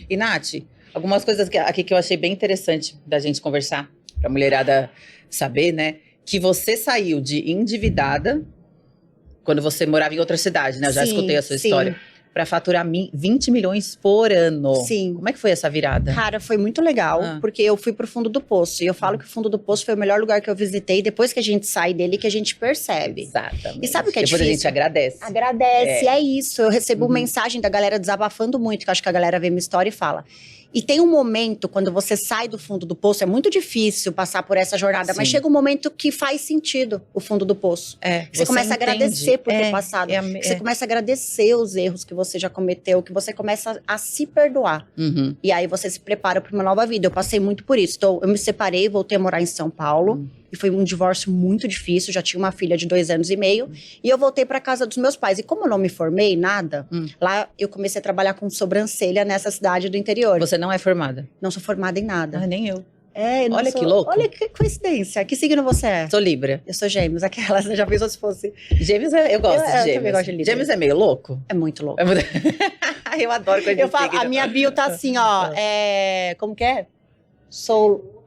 E, Nath, algumas coisas aqui que eu achei bem interessante da gente conversar, pra mulherada saber, né? Que você saiu de endividada, quando você morava em outra cidade, né? Eu já escutei a sua história. Pra faturar 20 milhões por ano. Sim. Como é que foi essa virada? Cara, foi muito legal, porque eu fui pro fundo do poço. E eu falo que o fundo do poço foi o melhor lugar que eu visitei. Depois que a gente sai dele, que a gente percebe. Exatamente. E sabe o que é Depois difícil? a gente agradece. Agradece, é isso. Eu recebo mensagem da galera desabafando muito, que eu acho que a galera vê minha história e fala. E tem um momento, quando você sai do fundo do poço, é muito difícil passar por essa jornada, mas chega um momento que faz sentido o fundo do poço. Você começa a agradecer por ter passado. Você começa a agradecer os erros que você já cometeu, que você começa a se perdoar. E aí você se prepara para uma nova vida. Eu passei muito por isso. Então, eu me separei, voltei a morar em São Paulo. E foi um divórcio muito difícil, já tinha uma filha de 2 anos e meio. E eu voltei para casa dos meus pais. E como eu não me formei, nada, lá eu comecei a trabalhar com sobrancelha nessa cidade do interior. Você não é formada? Não sou formada em nada. Ah, nem eu. Olha que louco. Olha que coincidência. Que signo você é? Sou Libra. Eu sou Gêmeos, aquelas, já pensou se fosse... Gêmeos, eu gosto de Eu Gêmeos. também gosto de Libra. Gêmeos é meio louco? É muito louco. Eu adoro quando eu falo, a minha bio tá assim, ó, como que é? Sou...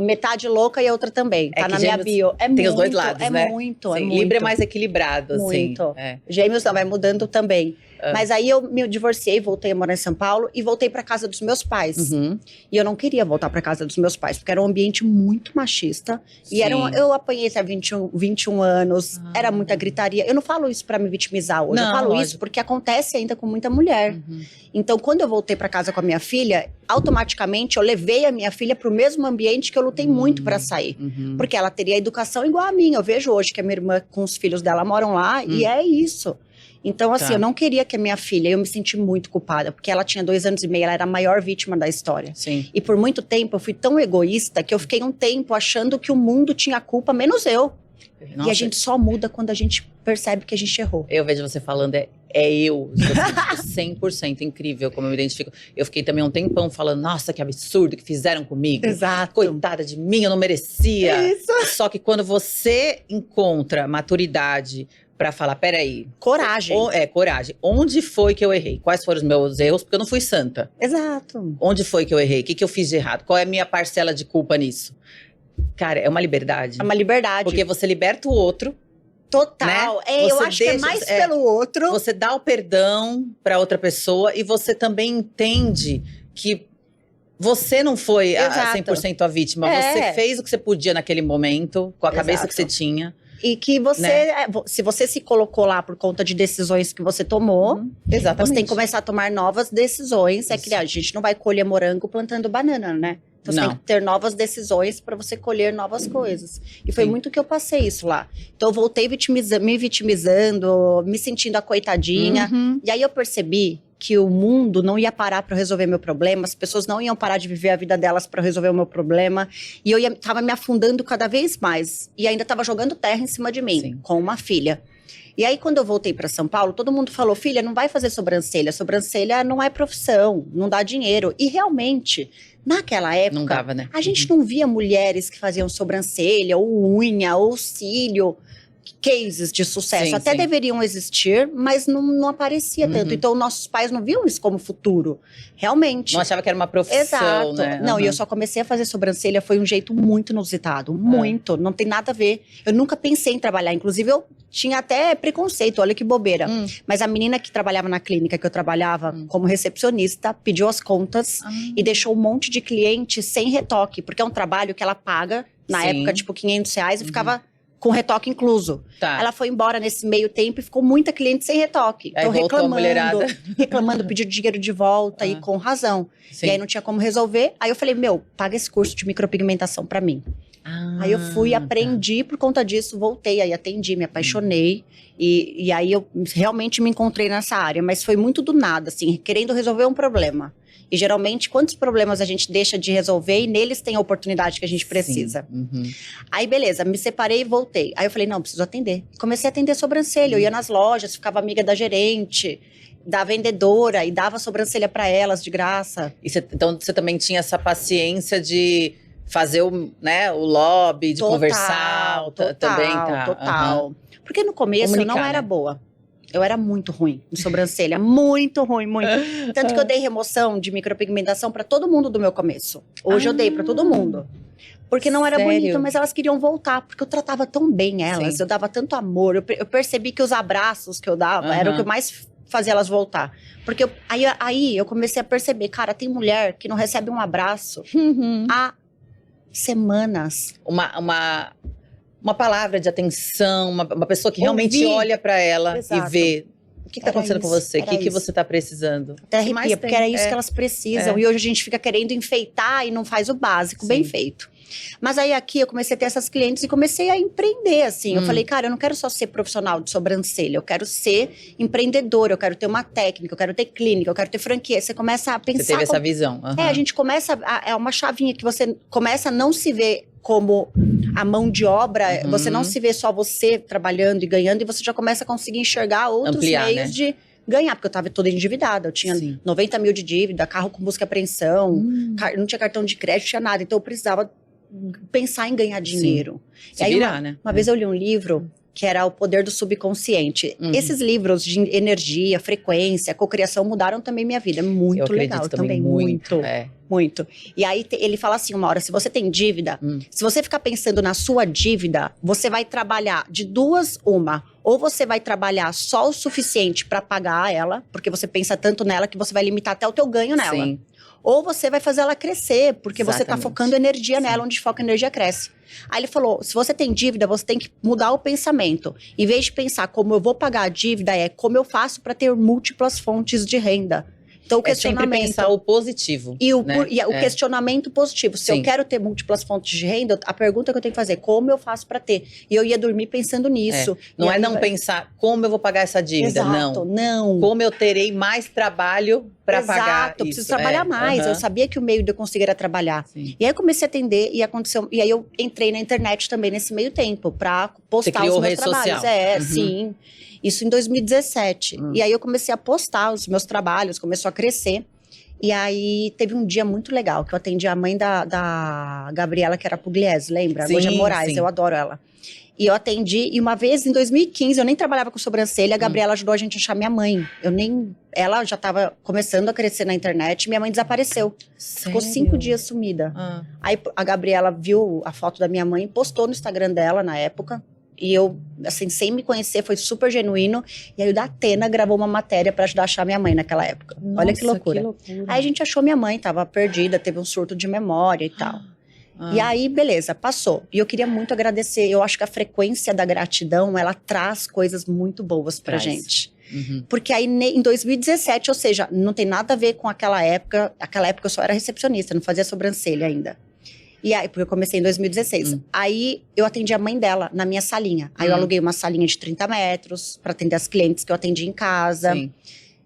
metade louca e a outra também. Tá na minha bio. Tem os dois lados, né? É muito. Libra é mais equilibrado, assim. Muito. Gêmeos não, vai mudando também. Mas aí eu me divorciei, voltei a morar em São Paulo e voltei pra casa dos meus pais. E eu não queria voltar pra casa dos meus pais, porque era um ambiente muito machista. E eu apanhei até 21 anos, era muita gritaria. Eu não falo isso pra me vitimizar hoje, eu falo isso porque acontece ainda com muita mulher. Então, quando eu voltei pra casa com a minha filha, automaticamente eu levei a minha filha pro mesmo ambiente que eu lutei muito pra sair. Porque ela teria educação igual a minha. Eu vejo hoje que a minha irmã com os filhos dela moram lá e é isso. Então, assim, eu não queria que a minha filha... Eu me senti muito culpada, porque ela tinha 2 anos e meio, ela era a maior vítima da história. E por muito tempo eu fui tão egoísta que eu fiquei um tempo achando que o mundo tinha culpa, menos eu. Nossa. E a gente só muda quando a gente percebe que a gente errou. Eu vejo você falando, eu 100% incrível como eu me identifico. Eu fiquei também um tempão falando, nossa, que absurdo que fizeram comigo. Exato. Coitada de mim, eu não merecia. Isso. Só que quando você encontra maturidade pra falar, peraí. Coragem. Coragem. Onde foi que eu errei? Quais foram os meus erros? Porque eu não fui santa. Exato. Onde foi que eu errei? O que eu fiz de errado? Qual é a minha parcela de culpa nisso? Cara, é uma liberdade. É uma liberdade. Porque você liberta o outro. Total. Né? Eu acho que é mais pelo outro. Você dá o perdão pra outra pessoa e você também entende que você não foi 100% a vítima. Você fez o que você podia naquele momento, com a cabeça que você tinha. E que você, se você se colocou lá por conta de decisões que você tomou, exatamente. Você tem que começar a tomar novas decisões. É que a gente não vai colher morango plantando banana, né? Então você tem que ter novas decisões para você colher novas coisas. E foi muito que eu passei isso lá. Então eu voltei me vitimizando, me sentindo a coitadinha. E aí eu percebi que o mundo não ia parar para resolver meu problema, as pessoas não iam parar de viver a vida delas para resolver o meu problema, e eu tava me afundando cada vez mais, e ainda tava jogando terra em cima de mim, com uma filha. E aí, quando eu voltei para São Paulo, todo mundo falou, filha, não vai fazer sobrancelha, sobrancelha não é profissão, não dá dinheiro. E realmente, naquela época, não dava, né? A gente não via mulheres que faziam sobrancelha, ou unha, ou cílio, cases de sucesso. Até deveriam existir, mas não aparecia tanto. Então, nossos pais não viam isso como futuro. Realmente. Não achava que era uma profissão, né? Não, e eu só comecei a fazer sobrancelha, foi um jeito muito inusitado. Muito. Não tem nada a ver. Eu nunca pensei em trabalhar. Inclusive, eu tinha até preconceito, olha que bobeira. Mas a menina que trabalhava na clínica que eu trabalhava como recepcionista, pediu as contas e deixou um monte de cliente sem retoque. Porque é um trabalho que ela paga, na época, tipo, R$500 e ficava com retoque incluso. Ela foi embora nesse meio tempo e ficou muita cliente sem retoque. Aí então, reclamando, pediu dinheiro de volta e com razão. E aí não tinha como resolver. Aí eu falei, paga esse curso de micropigmentação pra mim. Aí eu fui, aprendi por conta disso, voltei, aí atendi, me apaixonei. E aí eu realmente me encontrei nessa área. Mas foi muito do nada, assim, querendo resolver um problema. E geralmente, quantos problemas a gente deixa de resolver e neles tem a oportunidade que a gente precisa. Aí, beleza, me separei e voltei. Aí eu falei, não, preciso atender. Comecei a atender sobrancelha, eu ia nas lojas, ficava amiga da gerente, da vendedora e dava sobrancelha pra elas de graça. Então, você também tinha essa paciência de fazer o lobby, de conversar também, Total. Porque no começo eu não era boa. Eu era muito ruim de sobrancelha, muito ruim, muito. Tanto que eu dei remoção de micropigmentação pra todo mundo do meu começo. Hoje eu dei pra todo mundo. Porque não era Sério? bonito, mas elas queriam voltar. Porque eu tratava tão bem elas, Sim. eu dava tanto amor. Eu percebi que os abraços que eu dava era o que mais fazia elas voltar. Porque aí eu comecei a perceber, cara, tem mulher que não recebe um abraço há semanas. Uma palavra de atenção, uma pessoa que realmente Ouvir. olha pra ela Exato. e vê o que tá Era acontecendo com isso, você, o era que isso. você tá precisando. Até O que mais arrepia, porque tem? era isso que elas precisam. E hoje a gente fica querendo enfeitar e não faz o básico, bem Sim. feito. Mas aí aqui eu comecei a ter essas clientes e comecei a empreender, assim. Eu falei, cara, eu não quero só ser profissional de sobrancelha, eu quero ser empreendedora, eu quero ter uma técnica, eu quero ter clínica, eu quero ter franquia. Você começa a pensar... Você teve essa visão. a gente começa... É uma chavinha que você começa a não se ver como a mão de obra, você não se vê só você trabalhando e ganhando, e você já começa a conseguir enxergar outros Ampliar, meios né? de ganhar, porque eu tava toda endividada, eu tinha Sim. 90 mil de dívida, carro com busca e apreensão, não tinha cartão de crédito, não tinha nada, então eu precisava pensar em ganhar dinheiro. Se E aí, virar, né? uma vez eu li um livro que era O Poder do Subconsciente. Esses livros de energia, frequência, cocriação mudaram também minha vida. Muito Eu acredito legal também muito. É. Muito. E aí ele fala assim uma hora, se você tem dívida, se você ficar pensando na sua dívida, você vai trabalhar de duas uma. Ou você vai trabalhar só o suficiente para pagar ela, porque você pensa tanto nela que você vai limitar até o teu ganho nela. Sim. Ou você vai fazer ela crescer, porque você tá Exatamente. focando energia nela, onde foca energia cresce. Aí ele falou, se você tem dívida, você tem que mudar o pensamento. Em vez de pensar como eu vou pagar a dívida, é como eu faço para ter múltiplas fontes de renda. Então o É sempre questionamento... pensar o positivo. E o, né? o questionamento positivo. Se Sim. eu quero ter múltiplas fontes de renda, a pergunta que eu tenho que fazer é como eu faço para ter? E eu ia dormir pensando nisso. Não E é aí não pensar como eu vou pagar essa dívida, Exato, não. Como eu terei mais trabalho para pagar Exato, eu isso. preciso trabalhar mais. Eu sabia que o meio de eu conseguir era trabalhar. Sim. E aí eu comecei a atender e aconteceu. E aí eu entrei na internet também nesse meio tempo pra Você postar criou os meus rede trabalhos. social. Sim. Isso em 2017. E aí eu comecei a postar os meus trabalhos, começou a crescer. E aí teve um dia muito legal que eu atendi a mãe da Gabriela, que era Pugliese, lembra? Sim, Goja Moraes, sim. eu adoro ela. E eu atendi, e uma vez em 2015, eu nem trabalhava com sobrancelha, a Gabriela ajudou a gente a achar minha mãe. Ela já tava começando a crescer na internet, minha mãe desapareceu. Ficou 5 dias sumida. Aí a Gabriela viu a foto da minha mãe, postou no Instagram dela na época. E eu, assim, sem me conhecer, foi super genuíno. E aí o Datena gravou uma matéria pra ajudar a achar minha mãe naquela época. Olha que loucura. Aí a gente achou minha mãe, tava perdida, teve um surto de memória e tal. E aí, beleza, passou. E eu queria muito agradecer. Eu acho que a frequência da gratidão, ela traz coisas muito boas pra gente. Porque aí, em 2017, ou seja, não tem nada a ver com aquela época. Aquela época eu só era recepcionista, não fazia sobrancelha ainda. E aí, porque eu comecei em 2016. Aí, eu atendi a mãe dela na minha salinha. Aí, eu aluguei uma salinha de 30 metros pra atender as clientes que eu atendi em casa. Sim.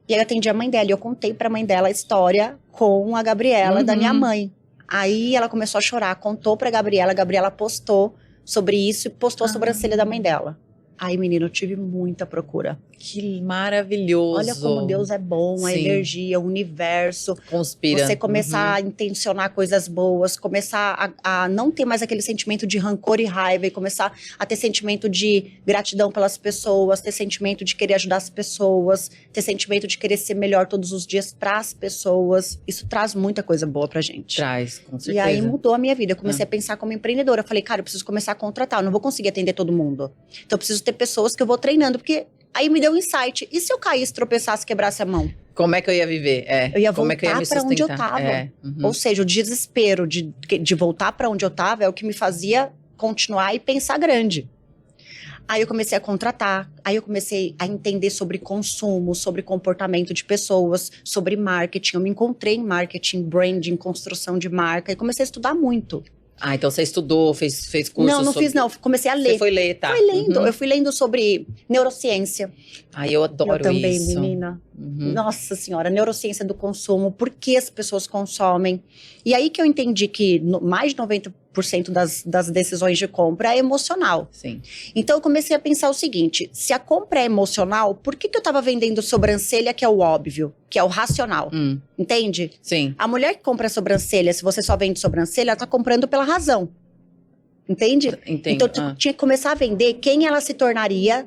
E aí, eu atendi a mãe dela. E eu contei pra mãe dela a história com a Gabriela, da minha mãe. Aí, ela começou a chorar. Contou pra Gabriela. A Gabriela postou sobre isso e postou a sobrancelha da mãe dela. Aí, menina, eu tive muita procura. Que maravilhoso. Olha como Deus é bom, a Sim. energia, o universo. Conspira. Você começar a intencionar coisas boas, começar a não ter mais aquele sentimento de rancor e raiva, e começar a ter sentimento de gratidão pelas pessoas, ter sentimento de querer ajudar as pessoas, ter sentimento de querer ser melhor todos os dias pras pessoas. Isso traz muita coisa boa pra gente. Traz, com certeza. E aí mudou a minha vida. Eu comecei a pensar como empreendedora. Eu falei, cara, eu preciso começar a contratar. Eu não vou conseguir atender todo mundo. Então eu preciso ter pessoas que eu vou treinando. Porque aí me deu um insight. E se eu caísse, tropeçasse, quebrasse a mão? Como é que eu ia viver? Eu ia Como é que eu ia voltar me pra onde eu sustentar? tava. Ou seja, o desespero de voltar pra onde eu tava é o que me fazia continuar e pensar grande. Aí eu comecei a contratar, aí eu comecei a entender sobre consumo, sobre comportamento de pessoas, sobre marketing. Eu me encontrei em marketing, branding, construção de marca e comecei a estudar muito. Então você estudou, fez curso Não sobre... fiz não, comecei a ler. Você foi ler, tá? Fui lendo, eu fui lendo sobre neurociência. Eu adoro Eu também, isso. menina. Nossa senhora, neurociência do consumo, por que as pessoas consomem. E aí que eu entendi que mais de 90% das decisões de compra é emocional. Sim. Então eu comecei a pensar o seguinte, se a compra é emocional, por que eu tava vendendo sobrancelha, que é o óbvio, que é o racional? Entende? Sim. A mulher que compra sobrancelha, se você só vende sobrancelha, ela tá comprando pela razão. Entende? Entendo. Então, tinha que começar a vender quem ela se tornaria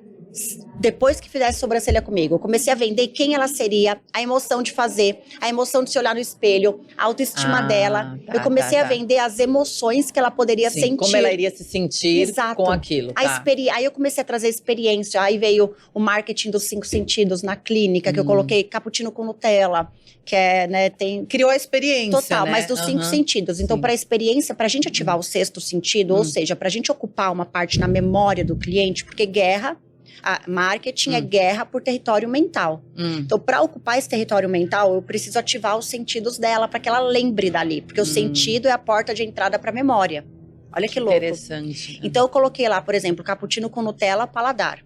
depois que fizesse sobrancelha comigo, eu comecei a vender quem ela seria, a emoção de fazer, a emoção de se olhar no espelho, a autoestima dela. Eu comecei a vender as emoções que ela poderia sentir. Como ela iria se sentir Exato. com aquilo. Aí eu comecei a trazer experiência. Aí veio o marketing dos 5 sentidos na clínica, que eu coloquei cappuccino com Nutella, que é, né, criou a experiência, total, né? mas dos 5 sentidos. Então, para a experiência, para a gente ativar o 6º sentido, ou seja, para a gente ocupar uma parte na memória do cliente, porque marketing é guerra por território mental. Então, para ocupar esse território mental, eu preciso ativar os sentidos dela para que ela lembre dali, porque o sentido é a porta de entrada para a memória. Olha que louco. Interessante. Então, eu coloquei lá, por exemplo, cappuccino com Nutella, paladar.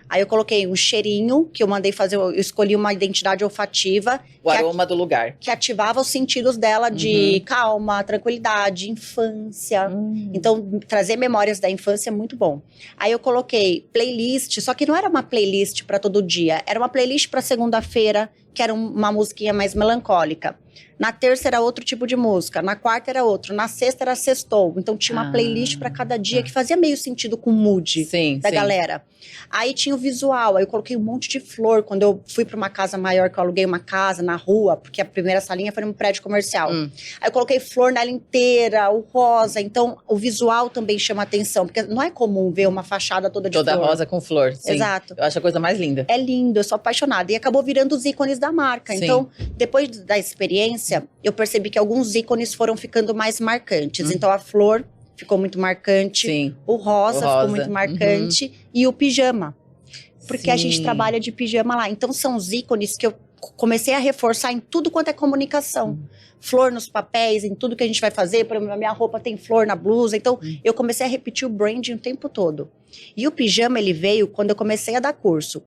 Aí eu coloquei um cheirinho, que eu mandei fazer, eu escolhi uma identidade olfativa. O aroma do lugar. Que ativava os sentidos dela de calma, tranquilidade, infância. Então, trazer memórias da infância é muito bom. Aí eu coloquei playlist, só que não era uma playlist para todo dia. Era uma playlist para segunda-feira, que era uma musiquinha mais melancólica. Na terça era outro tipo de música, na quarta era outro, na sexta era sextou. Então tinha uma playlist para cada dia que fazia meio sentido com o mood da galera. Aí tinha o visual, aí eu coloquei um monte de flor. Quando eu fui para uma casa maior, que eu aluguei uma casa na rua, porque a primeira salinha foi num prédio comercial. Aí eu coloquei flor nela inteira, o rosa. Então o visual também chama atenção, porque não é comum ver uma fachada toda de flor. Toda rosa com flor, sim. Exato. Eu acho a coisa mais linda. É lindo, eu sou apaixonada. E acabou virando os ícones da marca. Sim. Então, depois da experiência, eu percebi que alguns ícones foram ficando mais marcantes. Então, a flor ficou muito marcante. Sim. O rosa ficou muito marcante. E o pijama. Porque a gente trabalha de pijama lá. Então, são os ícones que eu comecei a reforçar em tudo quanto é comunicação. Flor nos papéis, em tudo que a gente vai fazer. Por exemplo, a minha roupa tem flor na blusa. Então, eu comecei a repetir o branding o tempo todo. E o pijama, ele veio quando eu comecei a dar curso.